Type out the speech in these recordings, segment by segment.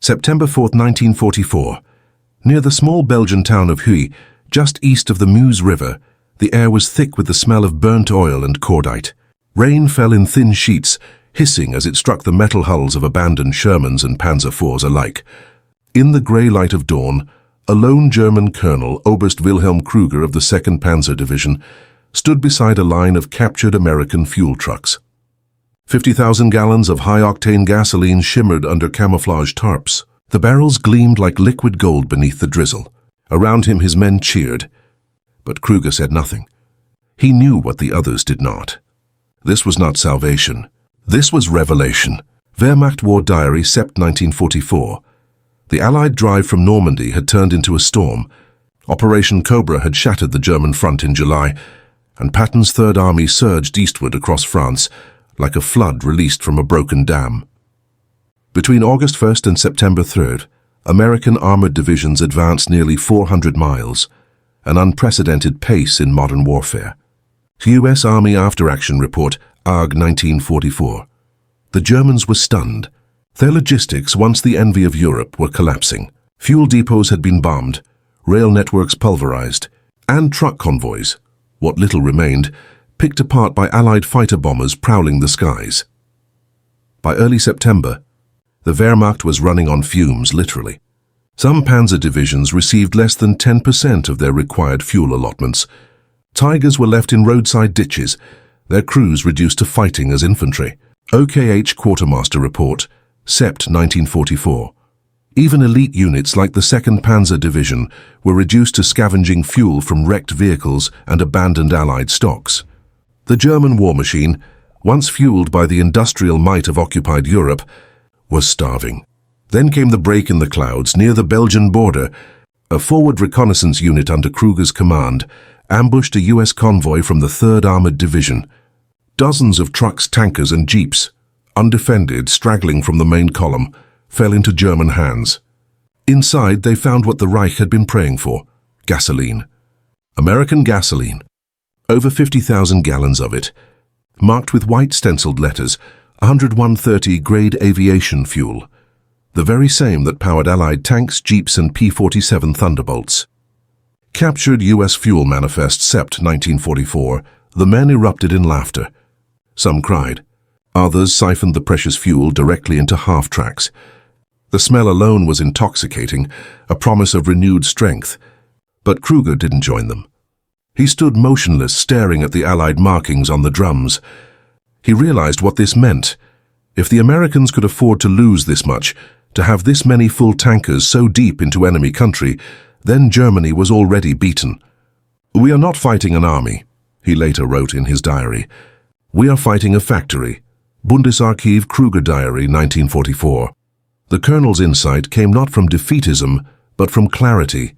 September 4, 1944. Near the small Belgian town of Huy, just east of the Meuse River, the air was thick with the smell of burnt oil and cordite. Rain fell in thin sheets, hissing as it struck the metal hulls of abandoned Shermans and Panzer IVs alike. In the grey light of dawn, a lone German colonel, Oberst Wilhelm Kruger of the 2nd Panzer Division, stood beside a line of captured American fuel trucks. 50,000 gallons of high-octane gasoline shimmered under camouflage tarps. The barrels gleamed like liquid gold beneath the drizzle. Around him his men cheered. But Kruger said nothing. He knew what the others did not. This was not salvation. This was revelation. Wehrmacht War Diary, Sept. 1944. The Allied drive from Normandy had turned into a storm. Operation Cobra had shattered the German front in July, and Patton's Third Army surged eastward across France, like a flood released from a broken dam. Between August 1st and September 3rd, American armored divisions advanced nearly 400 miles, an unprecedented pace in modern warfare. U.S. Army After Action Report, ARG 1944. The Germans were stunned. Their logistics, once the envy of Europe, were collapsing. Fuel depots had been bombed, rail networks pulverized, and truck convoys, what little remained, picked apart by Allied fighter bombers prowling the skies. By early September, the Wehrmacht was running on fumes, literally. Some panzer divisions received less than 10% of their required fuel allotments. Tigers were left in roadside ditches, their crews reduced to fighting as infantry. OKH Quartermaster Report, Sept. 1944. Even elite units like the 2nd Panzer Division were reduced to scavenging fuel from wrecked vehicles and abandoned Allied stocks. The German war machine, once fueled by the industrial might of occupied Europe, was starving. Then came the break in the clouds near the Belgian border. A forward reconnaissance unit under Kruger's command ambushed a U.S. convoy from the 3rd Armored Division. Dozens of trucks, tankers, and jeeps, undefended, straggling from the main column, fell into German hands. Inside, they found what the Reich had been praying for: gasoline. American gasoline. Over 50,000 gallons of it, marked with white stenciled letters, 10130 grade aviation fuel, the very same that powered Allied tanks, jeeps, and P-47 Thunderbolts. Captured U.S. Fuel Manifest, Sept. 1944, the men erupted in laughter. Some cried. Others siphoned the precious fuel directly into half-tracks. The smell alone was intoxicating, a promise of renewed strength. But Kruger didn't join them. He stood motionless, staring at the Allied markings on the drums. He realized what this meant. If the Americans could afford to lose this much, to have this many full tankers so deep into enemy country, then Germany was already beaten. "We are not fighting an army," he later wrote in his diary. "We are fighting a factory." Bundesarchiv Kruger Diary, 1944. The colonel's insight came not from defeatism, but from clarity.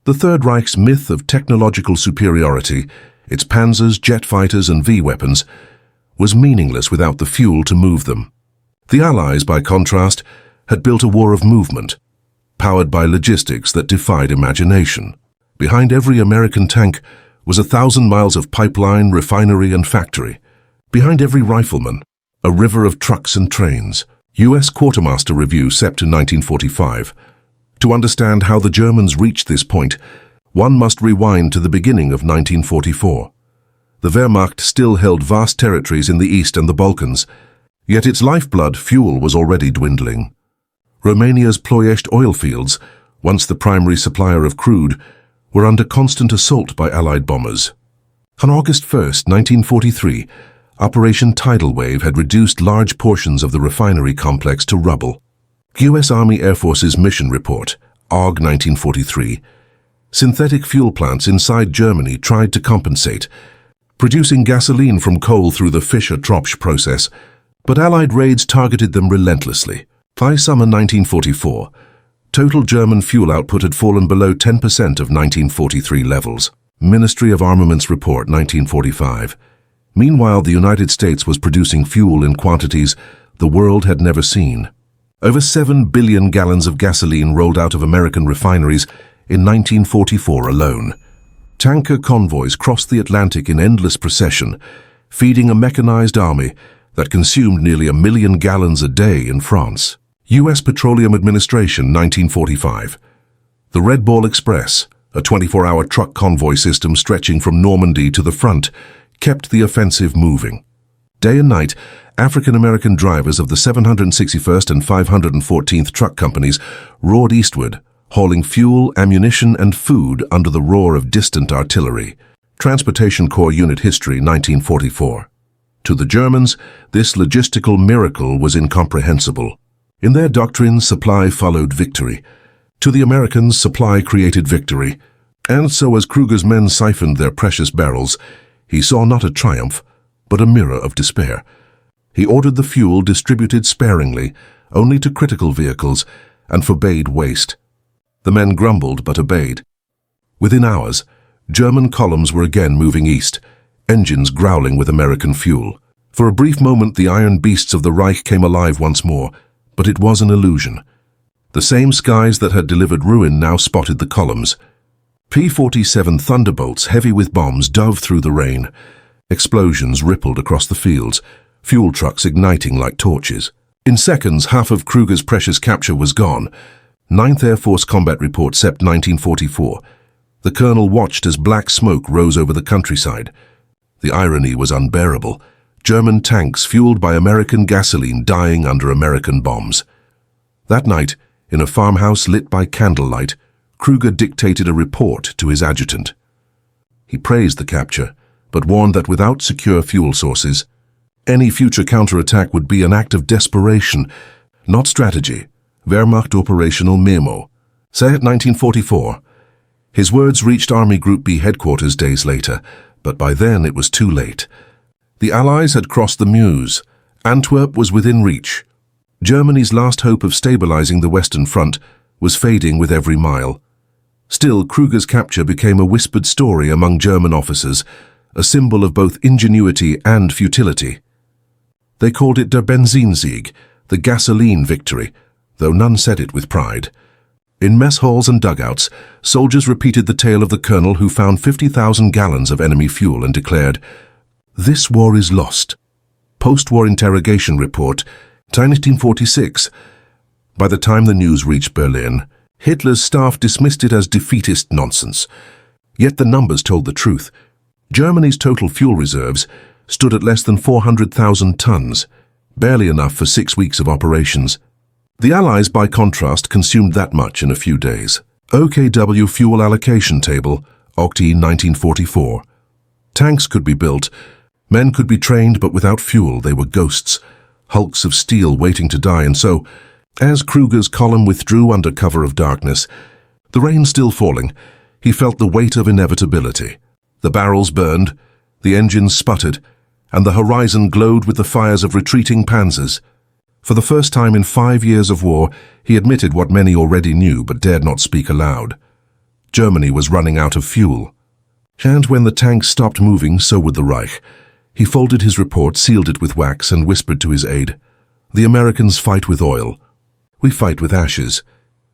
The Third Reich's myth of technological superiority, its panzers, jet fighters, and V-weapons, was meaningless without the fuel to move them. The Allies, by contrast, had built a war of movement, powered by logistics that defied imagination. Behind every American tank was 1,000 miles of pipeline, refinery, and factory. Behind every rifleman, a river of trucks and trains. U.S. Quartermaster Review, Sept. 1945. To understand how the Germans reached this point, one must rewind to the beginning of 1944. The Wehrmacht still held vast territories in the East and the Balkans, yet its lifeblood, fuel, was already dwindling. Romania's Ploiești oil fields, once the primary supplier of crude, were under constant assault by Allied bombers. On August 1st, 1943, Operation Tidal Wave had reduced large portions of the refinery complex to rubble. U.S. Army Air Force's Mission Report, ARG 1943. Synthetic fuel plants inside Germany tried to compensate, producing gasoline from coal through the Fischer-Tropsch process, but Allied raids targeted them relentlessly. By summer 1944, total German fuel output had fallen below 10% of 1943 levels. Ministry of Armaments Report, 1945. Meanwhile, the United States was producing fuel in quantities the world had never seen. Over 7 billion gallons of gasoline rolled out of American refineries in 1944 alone. Tanker convoys crossed the Atlantic in endless procession, feeding a mechanized army that consumed nearly 1 million gallons a day in France. U.S. Petroleum Administration, 1945. The Red Ball Express, a 24-hour truck convoy system stretching from Normandy to the front, kept the offensive moving. Day and night, African-American drivers of the 761st and 514th Truck Companies roared eastward, hauling fuel, ammunition, and food under the roar of distant artillery. Transportation Corps Unit History, 1944. To the Germans, this logistical miracle was incomprehensible. In their doctrine, supply followed victory. To the Americans, supply created victory. And so as Kruger's men siphoned their precious barrels, he saw not a triumph, but a mirror of despair. He ordered the fuel distributed sparingly, only to critical vehicles, and forbade waste. The men grumbled but obeyed. Within hours, German columns were again moving east, engines growling with American fuel. For a brief moment, the iron beasts of the Reich came alive once more, but it was an illusion. The same skies that had delivered ruin now spotted the columns. P-47 Thunderbolts, heavy with bombs, dove through the rain. Explosions rippled across the fields, fuel trucks igniting like torches. In seconds, half of Kruger's precious capture was gone. 9th Air Force Combat Report, Sept. 1944. The colonel watched as black smoke rose over the countryside. The irony was unbearable. German tanks fueled by American gasoline dying under American bombs. That night, in a farmhouse lit by candlelight, Kruger dictated a report to his adjutant. He praised the capture, but warned that without secure fuel sources, any future counterattack would be an act of desperation, not strategy. Wehrmacht Operational Memo. Sept. 1944. His words reached Army Group B headquarters days later, but by then it was too late. The Allies had crossed the Meuse. Antwerp was within reach. Germany's last hope of stabilizing the Western Front was fading with every mile. Still, Kruger's capture became a whispered story among German officers, a symbol of both ingenuity and futility. They called it der Benzinsieg, the gasoline victory, though none said it with pride. In mess halls and dugouts, soldiers repeated the tale of the colonel who found 50,000 gallons of enemy fuel and declared, "This war is lost." Post-war interrogation report, 1946. By the time the news reached Berlin, Hitler's staff dismissed it as defeatist nonsense. Yet the numbers told the truth. Germany's total fuel reserves stood at less than 400,000 tons, barely enough for 6 weeks of operations. The Allies, by contrast, consumed that much in a few days. OKW Fuel Allocation Table, Octi 1944. Tanks could be built, men could be trained, but without fuel they were ghosts, hulks of steel waiting to die. And so, as Kruger's column withdrew under cover of darkness, the rain still falling, he felt the weight of inevitability. The barrels burned, the engines sputtered, and the horizon glowed with the fires of retreating panzers. For the first time in 5 years of war, he admitted what many already knew but dared not speak aloud. Germany was running out of fuel. And when the tanks stopped moving, so would the Reich. He folded his report, sealed it with wax, and whispered to his aide, "The Americans fight with oil. We fight with ashes."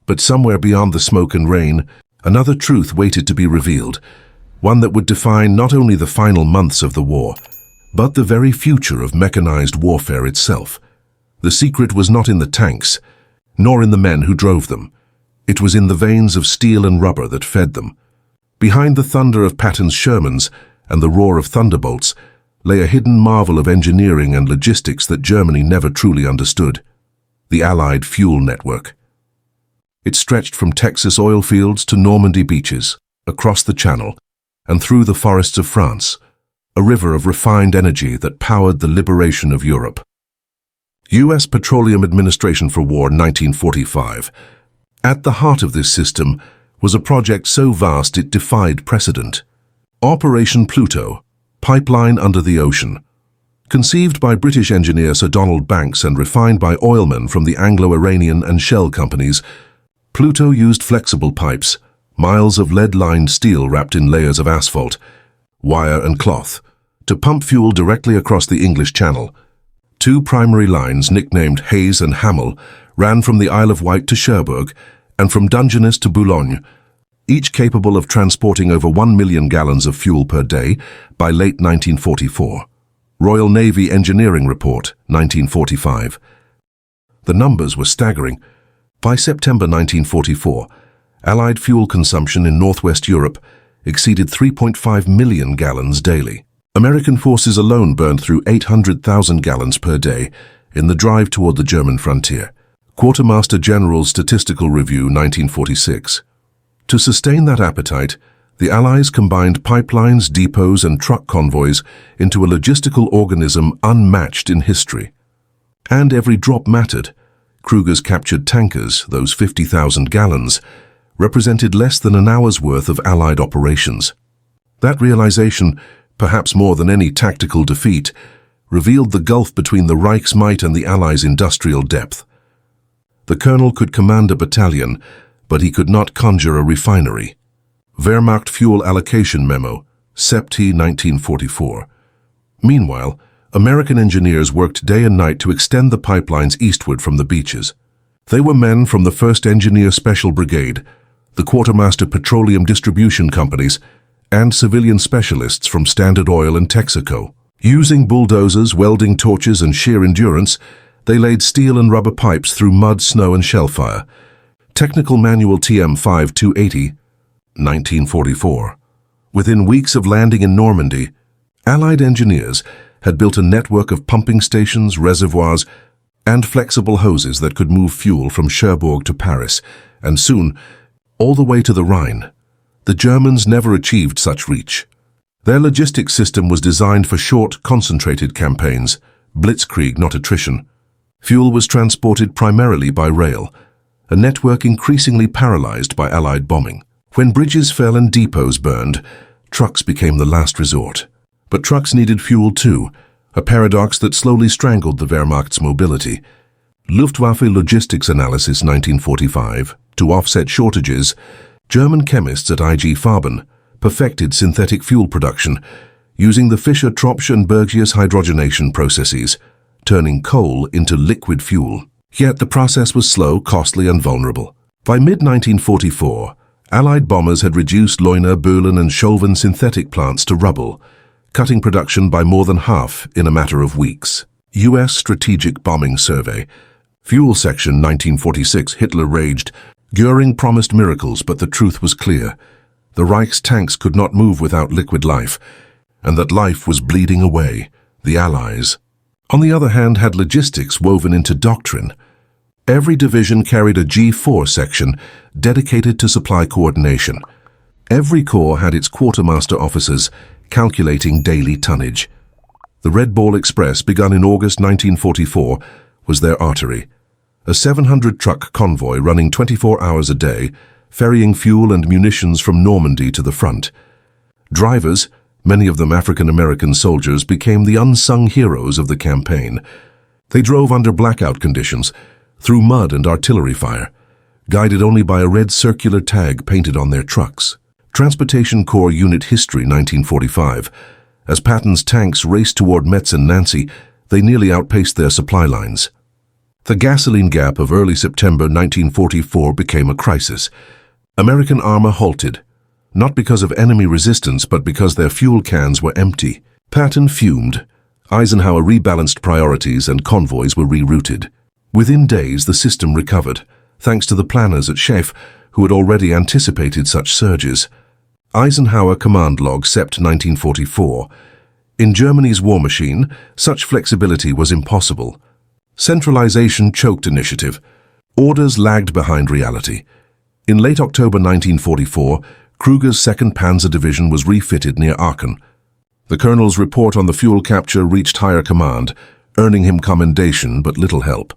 But somewhere beyond the smoke and rain, another truth waited to be revealed, one that would define not only the final months of the war, but the very future of mechanized warfare itself. The secret was not in the tanks, nor in the men who drove them. It was in the veins of steel and rubber that fed them. Behind the thunder of Patton's Shermans and the roar of Thunderbolts lay a hidden marvel of engineering and logistics that Germany never truly understood: the Allied fuel network. It stretched from Texas oil fields to Normandy beaches, across the Channel, and through the forests of France, a river of refined energy that powered the liberation of Europe. U.S. Petroleum Administration for War, 1945. At the heart of this system was a project so vast it defied precedent. Operation Pluto, pipeline under the ocean. Conceived by British engineer Sir Donald Banks and refined by oilmen from the Anglo-Iranian and Shell companies, Pluto used flexible pipes, miles of lead-lined steel wrapped in layers of asphalt, wire and cloth, to pump fuel directly across the English Channel. 2 primary lines, nicknamed Hayes and Hamel, ran from the Isle of Wight to Cherbourg and from Dungeness to Boulogne, each capable of transporting over 1 million gallons of fuel per day by late 1944. Royal Navy Engineering Report, 1945. The numbers were staggering. By September 1944, Allied fuel consumption in northwest Europe exceeded 3.5 million gallons daily. American forces alone burned through 800,000 gallons per day in the drive toward the German frontier. Quartermaster General's Statistical Review, 1946. To sustain that appetite, the Allies combined pipelines, depots, and truck convoys into a logistical organism unmatched in history. And every drop mattered. Kruger's captured tankers, those 50,000 gallons, represented less than an hour's worth of Allied operations. That realization, perhaps more than any tactical defeat, revealed the gulf between the Reich's might and the Allies' industrial depth. The colonel could command a battalion, but he could not conjure a refinery. Wehrmacht Fuel Allocation Memo, September 1944. Meanwhile, American engineers worked day and night to extend the pipelines eastward from the beaches. They were men from the 1st Engineer Special Brigade, the Quartermaster Petroleum Distribution Companies, and civilian specialists from Standard Oil and Texaco. Using bulldozers, welding torches, and sheer endurance, they laid steel and rubber pipes through mud, snow, and shellfire. Technical Manual TM 5280, 1944. Within weeks of landing in Normandy, Allied engineers had built a network of pumping stations, reservoirs, and flexible hoses that could move fuel from Cherbourg to Paris, and soon, all the way to the Rhine. The Germans never achieved such reach. Their logistics system was designed for short, concentrated campaigns, blitzkrieg, not attrition. Fuel was transported primarily by rail, a network increasingly paralyzed by Allied bombing. When bridges fell and depots burned, trucks became the last resort. But trucks needed fuel too, a paradox that slowly strangled the Wehrmacht's mobility. Luftwaffe Logistics Analysis 1945. To offset shortages, German chemists at IG Farben perfected synthetic fuel production using the Fischer-Tropsch and Bergius hydrogenation processes, turning coal into liquid fuel. Yet the process was slow, costly, and vulnerable. By mid-1944, Allied bombers had reduced Leuna, Böhlen, and Scholven synthetic plants to rubble, cutting production by more than half in a matter of weeks. U.S. Strategic Bombing Survey. Fuel Section 1946. Hitler raged. Göring promised miracles, but the truth was clear. The Reich's tanks could not move without liquid life, and that life was bleeding away. The Allies, on the other hand, had logistics woven into doctrine. Every division carried a G4 section dedicated to supply coordination. Every corps had its quartermaster officers calculating daily tonnage. The Red Ball Express, begun in August 1944, was their artery. A 700-truck convoy running 24 hours a day, ferrying fuel and munitions from Normandy to the front. Drivers, many of them African-American soldiers, became the unsung heroes of the campaign. They drove under blackout conditions, through mud and artillery fire, guided only by a red circular tag painted on their trucks. Transportation Corps Unit History 1945. As Patton's tanks raced toward Metz and Nancy, they nearly outpaced their supply lines. The gasoline gap of early September 1944 became a crisis. American armor halted, not because of enemy resistance, but because their fuel cans were empty. Patton fumed. Eisenhower rebalanced priorities and convoys were rerouted. Within days, the system recovered, thanks to the planners at Schaeff, who had already anticipated such surges. Eisenhower Command Log, Sept. 1944. In Germany's war machine, such flexibility was impossible. Centralization choked initiative. Orders lagged behind reality. In late October 1944, Kruger's 2nd Panzer Division was refitted near Aachen. The colonel's report on the fuel capture reached higher command, earning him commendation but little help.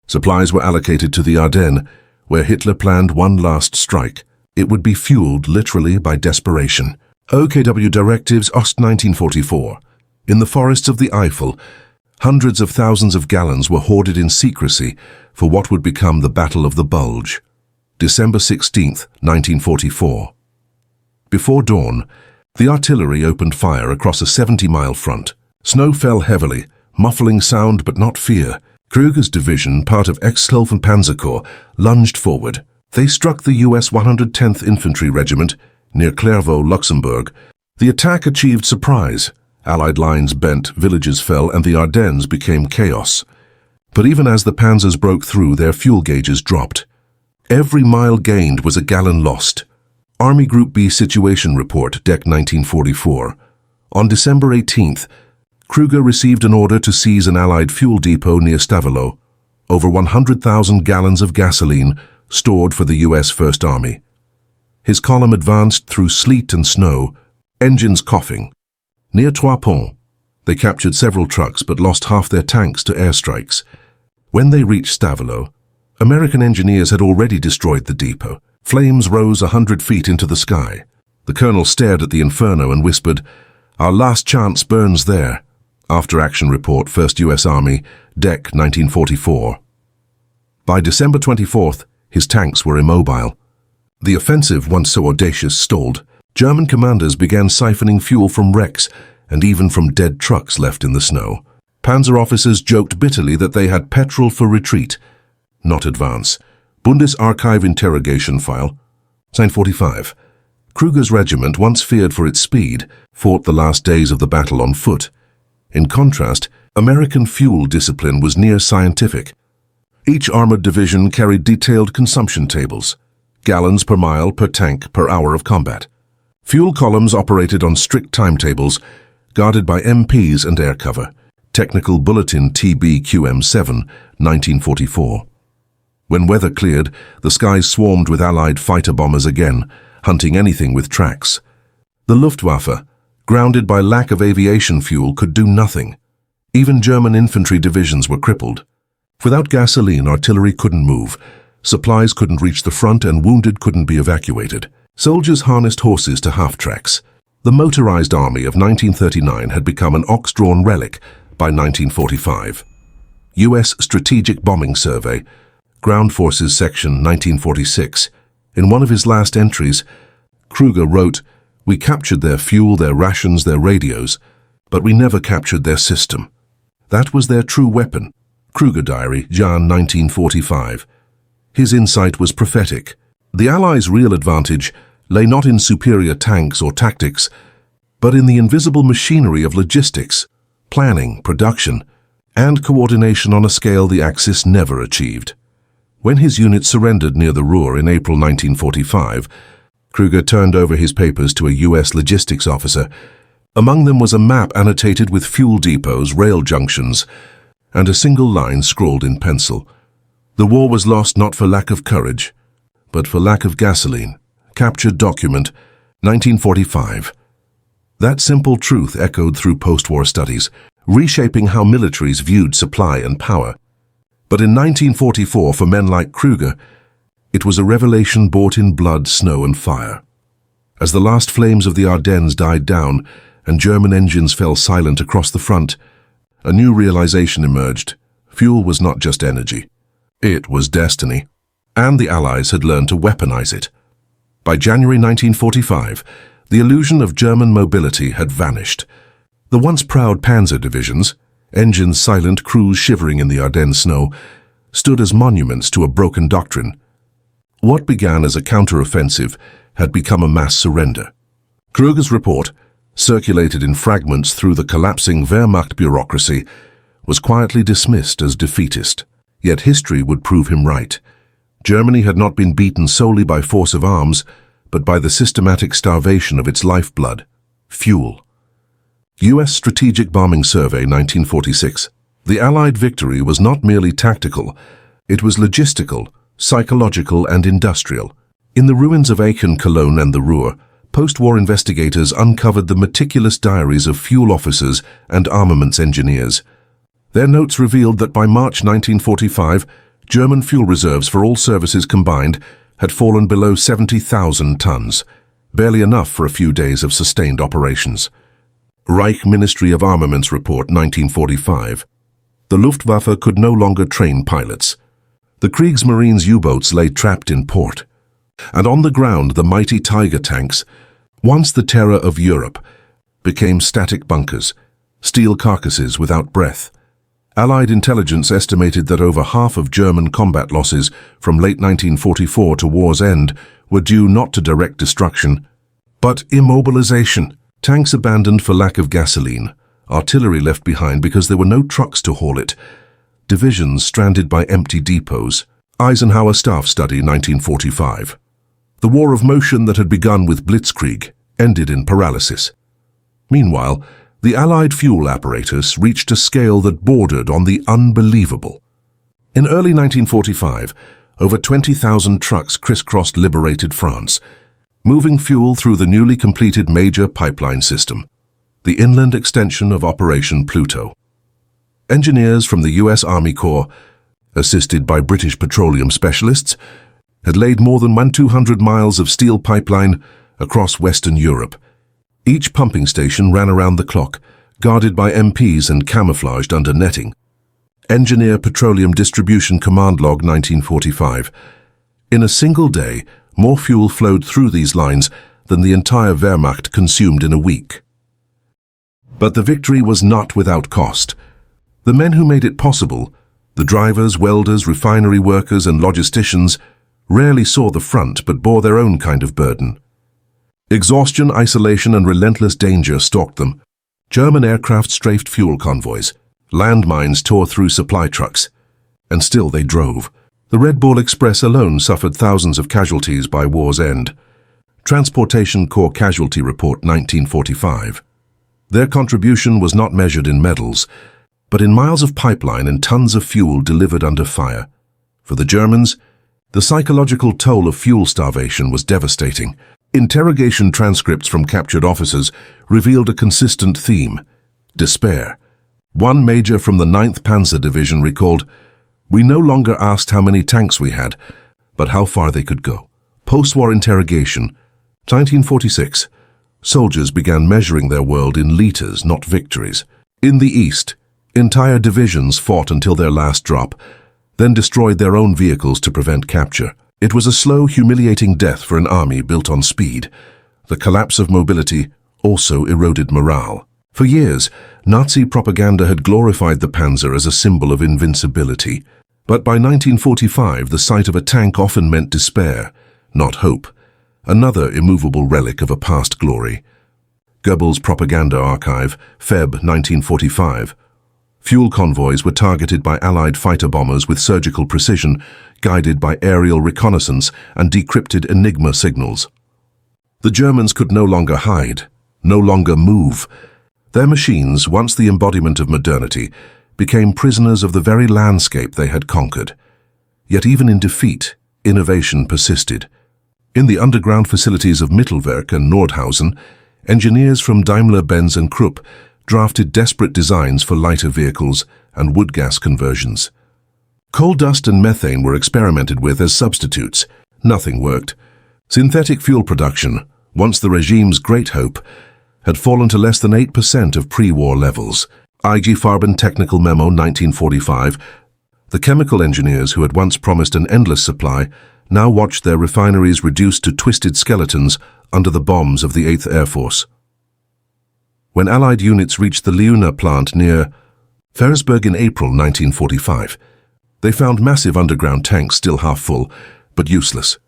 Supplies were allocated to the Ardennes, where Hitler planned one last strike. It would be fueled literally by desperation. OKW Directives, Ost 1944. In the forests of the Eifel, hundreds of thousands of gallons were hoarded in secrecy for what would become the Battle of the Bulge. December 16, 1944. Before dawn, the artillery opened fire across a 70-mile front. Snow fell heavily, muffling sound but not fear. Kruger's division, part of Ex-Schlieffen Panzer Corps, lunged forward. They struck the U.S. 110th Infantry Regiment near Clairvaux, Luxembourg. The attack achieved surprise. Allied lines bent, villages fell, and the Ardennes became chaos. But even as the panzers broke through, their fuel gauges dropped. Every mile gained was a gallon lost. Army Group B Situation Report, Deck 1944. On December 18th, Kruger received an order to seize an Allied fuel depot near Stavelo. Over 100,000 gallons of gasoline stored for the U.S. First Army. His column advanced through sleet and snow, engines coughing. Near Trois Ponts, they captured several trucks but lost half their tanks to airstrikes. When they reached Stavelo, American engineers had already destroyed the depot. Flames rose 100 feet into the sky. The colonel stared at the inferno and whispered, "Our last chance burns there." After Action Report, 1st U.S. Army, Deck 1944. By December 24th, his tanks were immobile. The offensive, once so audacious, stalled. German commanders began siphoning fuel from wrecks and even from dead trucks left in the snow. Panzer officers joked bitterly that they had petrol for retreat, not advance. Bundesarchiv interrogation file. Sign 45. Kruger's regiment, once feared for its speed, fought the last days of the battle on foot. In contrast, American fuel discipline was near scientific. Each armored division carried detailed consumption tables, gallons per mile, per tank, per hour of combat. Fuel columns operated on strict timetables, guarded by MPs and air cover. Technical Bulletin TBQM7, 1944. When weather cleared, the skies swarmed with Allied fighter bombers again, hunting anything with tracks. The Luftwaffe, grounded by lack of aviation fuel, could do nothing. Even German infantry divisions were crippled. Without gasoline, artillery couldn't move, supplies couldn't reach the front, and wounded couldn't be evacuated. Soldiers harnessed horses to half-tracks. The motorized army of 1939 had become an ox-drawn relic by 1945. U.S. Strategic Bombing Survey, Ground Forces Section 1946. In one of his last entries, Kruger wrote, "We captured their fuel, their rations, their radios, but we never captured their system. That was their true weapon." Kruger Diary, Jan 1945. His insight was prophetic. The Allies' real advantage lay not in superior tanks or tactics, but in the invisible machinery of logistics, planning, production, and coordination on a scale the Axis never achieved. When his unit surrendered near the Ruhr in April 1945, Kruger turned over his papers to a U.S. logistics officer. Among them was a map annotated with fuel depots, rail junctions, and a single line scrawled in pencil. The war was lost not for lack of courage, but for lack of gasoline. Captured document, 1945. That simple truth echoed through post-war studies, reshaping how militaries viewed supply and power. But in 1944, for men like Kruger, it was a revelation bought in blood, snow, and fire. As the last flames of the Ardennes died down and German engines fell silent across the front, a new realization emerged. Fuel was not just energy. It was destiny. And the Allies had learned to weaponize it. By January 1945, the illusion of German mobility had vanished. The once proud panzer divisions, engines silent, crews shivering in the Ardennes snow, stood as monuments to a broken doctrine. What began as a counter-offensive had become a mass surrender. Kruger's report, circulated in fragments through the collapsing Wehrmacht bureaucracy, was quietly dismissed as defeatist. Yet history would prove him right. Germany had not been beaten solely by force of arms, but by the systematic starvation of its lifeblood, fuel. U.S. Strategic Bombing Survey, 1946. The Allied victory was not merely tactical, it was logistical, psychological, and industrial. In the ruins of Aachen, Cologne, and the Ruhr, post-war investigators uncovered the meticulous diaries of fuel officers and armaments engineers. Their notes revealed that by March 1945, German fuel reserves for all services combined had fallen below 70,000 tons, barely enough for a few days of sustained operations. Reich Ministry of Armaments Report, 1945. The Luftwaffe could no longer train pilots. The Kriegsmarine's U-boats lay trapped in port. And on the ground, the mighty Tiger tanks, once the terror of Europe, became static bunkers, steel carcasses without breath. Allied intelligence estimated that over half of German combat losses from late 1944 to war's end were due not to direct destruction, but immobilization. Tanks abandoned for lack of gasoline, artillery left behind because there were no trucks to haul it. divisions stranded by empty depots. Eisenhower Staff Study 1945. The war of motion that had begun with blitzkrieg ended in paralysis. Meanwhile, the Allied fuel apparatus reached a scale that bordered on the unbelievable. In early 1945, over 20,000 trucks crisscrossed liberated France, moving fuel through the newly completed major pipeline system, the inland extension of Operation Pluto. Engineers from the U.S. Army Corps, assisted by British petroleum specialists, had laid more than 200 miles of steel pipeline across Western Europe. Each pumping station ran around the clock, guarded by MPs and camouflaged under netting. Engineer Petroleum Distribution Command Log 1945. In a single day, more fuel flowed through these lines than the entire Wehrmacht consumed in a week. But the victory was not without cost. The men who made it possible, the drivers, welders, refinery workers, and logisticians, rarely saw the front but bore their own kind of burden. Exhaustion, isolation, and relentless danger stalked them. German aircraft strafed fuel convoys. Landmines tore through supply trucks. And still they drove. The Red Bull Express alone suffered thousands of casualties by war's end. Transportation Corps Casualty Report 1945. Their contribution was not measured in medals, but in miles of pipeline and tons of fuel delivered under fire. For the Germans, the psychological toll of fuel starvation was devastating. Interrogation transcripts from captured officers revealed a consistent theme: despair. One major from the 9th Panzer Division recalled, "We no longer asked how many tanks we had, but how far they could go." Post-war interrogation, 1946. Soldiers began measuring their world in liters, not victories. In the East, entire divisions fought until their last drop, then destroyed their own vehicles to prevent capture. It was a slow, humiliating death for an army built on speed. The collapse of mobility also eroded morale. For years, Nazi propaganda had glorified the Panzer as a symbol of invincibility. But by 1945, the sight of a tank often meant despair, not hope, another immovable relic of a past glory. Goebbels' propaganda archive, Feb 1945. Fuel convoys were targeted by Allied fighter bombers with surgical precision, guided by aerial reconnaissance and decrypted Enigma signals. The Germans could no longer hide, no longer move. Their machines, once the embodiment of modernity, became prisoners of the very landscape they had conquered. Yet even in defeat, innovation persisted. In the underground facilities of Mittelwerk and Nordhausen, engineers from Daimler-Benz and Krupp drafted desperate designs for lighter vehicles and wood gas conversions. Coal dust and methane were experimented with as substitutes. Nothing worked. Synthetic fuel production, once the regime's great hope, had fallen to less than 8% of pre-war levels. IG Farben Technical Memo 1945. The chemical engineers who had once promised an endless supply now watched their refineries reduced to twisted skeletons under the bombs of the 8th Air Force. When Allied units reached the Leuna plant near Ferrisburg in April 1945, they found massive underground tanks still half full, but useless.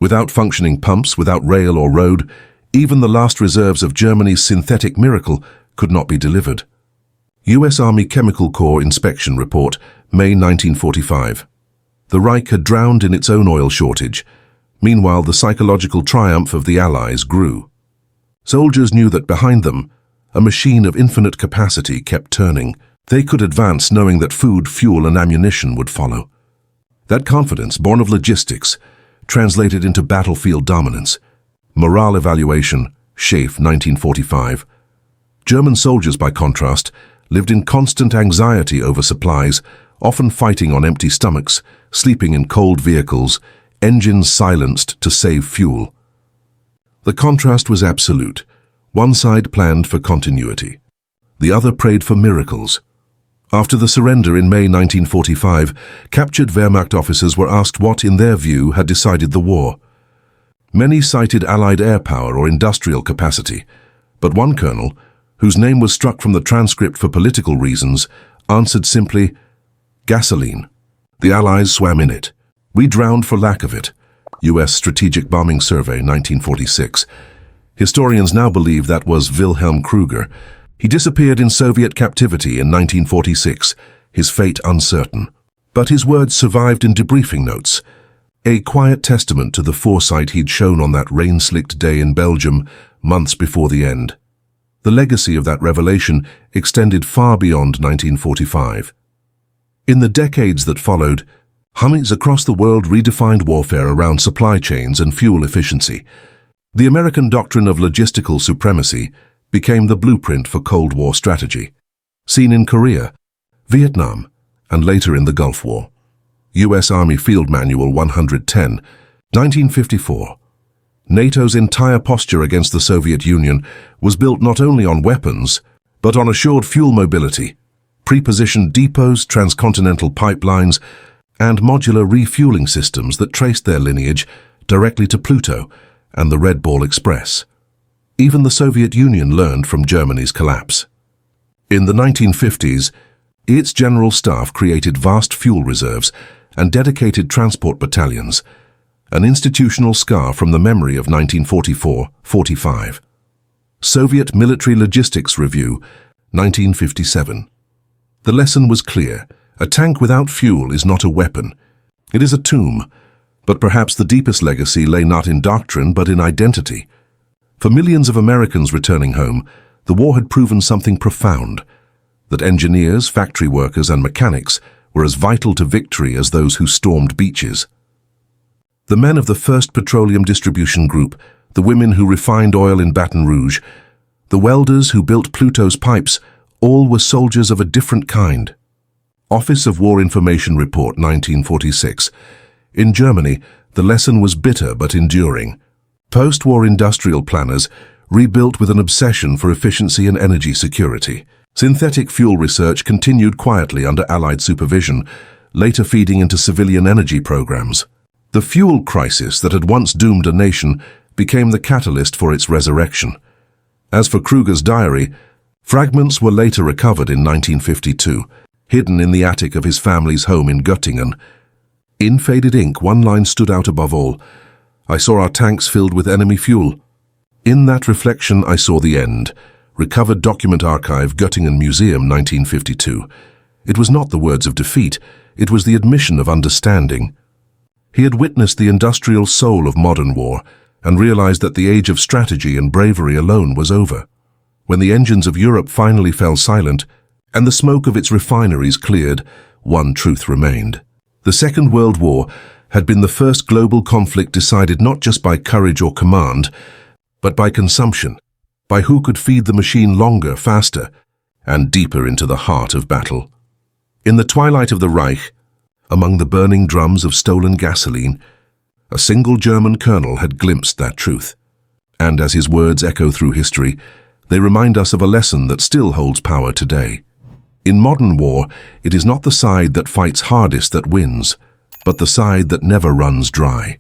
Without functioning pumps, without rail or road, even the last reserves of Germany's synthetic miracle could not be delivered. U.S. Army Chemical Corps Inspection Report, May 1945. The Reich had drowned in its own oil shortage. Meanwhile, the psychological triumph of the Allies grew. Soldiers knew that behind them, a machine of infinite capacity kept turning. They could advance knowing that food, fuel, and ammunition would follow. That confidence, born of logistics, translated into battlefield dominance. Morale evaluation, Schaef 1945. German soldiers, by contrast, lived in constant anxiety over supplies, often fighting on empty stomachs, sleeping in cold vehicles, engines silenced to save fuel. The contrast was absolute. One side planned for continuity. The other prayed for miracles. After the surrender in May 1945, captured Wehrmacht officers were asked what, in their view, had decided the war. Many cited Allied air power or industrial capacity, but one colonel, whose name was struck from the transcript for political reasons, answered simply, "Gasoline. The Allies swam in it. We drowned for lack of it." U.S. Strategic Bombing Survey, 1946. Historians now believe that was Wilhelm Kruger. He disappeared in Soviet captivity in 1946, his fate uncertain. But his words survived in debriefing notes, a quiet testament to the foresight he'd shown on that rain-slicked day in Belgium months before the end. The legacy of that revelation extended far beyond 1945. In the decades that followed, armies across the world redefined warfare around supply chains and fuel efficiency. The American doctrine of logistical supremacy became the blueprint for Cold War strategy, seen in Korea, Vietnam, and later in the Gulf War. U.S. Army Field Manual 110, 1954. NATO's entire posture against the Soviet Union was built not only on weapons, but on assured fuel mobility, pre-positioned depots, transcontinental pipelines, and modular refueling systems that traced their lineage directly to Pluto and the Red Ball Express. Even the Soviet Union learned from Germany's collapse. In the 1950s, its general staff created vast fuel reserves and dedicated transport battalions, an institutional scar from the memory of 1944-45. Soviet Military Logistics Review, 1957. The lesson was clear. A tank without fuel is not a weapon. It is a tomb. But perhaps the deepest legacy lay not in doctrine but in identity. For millions of Americans returning home, the war had proven something profound, that engineers, factory workers, and mechanics were as vital to victory as those who stormed beaches. The men of the 1st Petroleum Distribution Group, the women who refined oil in Baton Rouge, the welders who built Pluto's pipes, all were soldiers of a different kind. Office of War Information Report, 1946. In Germany, the lesson was bitter but enduring. Post-war industrial planners rebuilt with an obsession for efficiency and energy security. Synthetic fuel research continued quietly under Allied supervision, later feeding into civilian energy programs. The fuel crisis that had once doomed a nation became the catalyst for its resurrection. As for Kruger's diary, fragments were later recovered in 1952, hidden in the attic of his family's home in Göttingen. In faded ink, one line stood out above all. I saw our tanks filled with enemy fuel. In that reflection, I saw the end. Recovered Document Archive, Göttingen Museum, 1952. It was not the words of defeat, it was the admission of understanding. He had witnessed the industrial soul of modern war and realized that the age of strategy and bravery alone was over. When the engines of Europe finally fell silent and the smoke of its refineries cleared, one truth remained. The Second World War had been the first global conflict decided not just by courage or command, but by consumption, by who could feed the machine longer, faster, and deeper into the heart of battle. In the twilight of the Reich, among the burning drums of stolen gasoline, a single German colonel had glimpsed that truth. And as his words echo through history, they remind us of a lesson that still holds power today. In modern war, it is not the side that fights hardest that wins, but the side that never runs dry.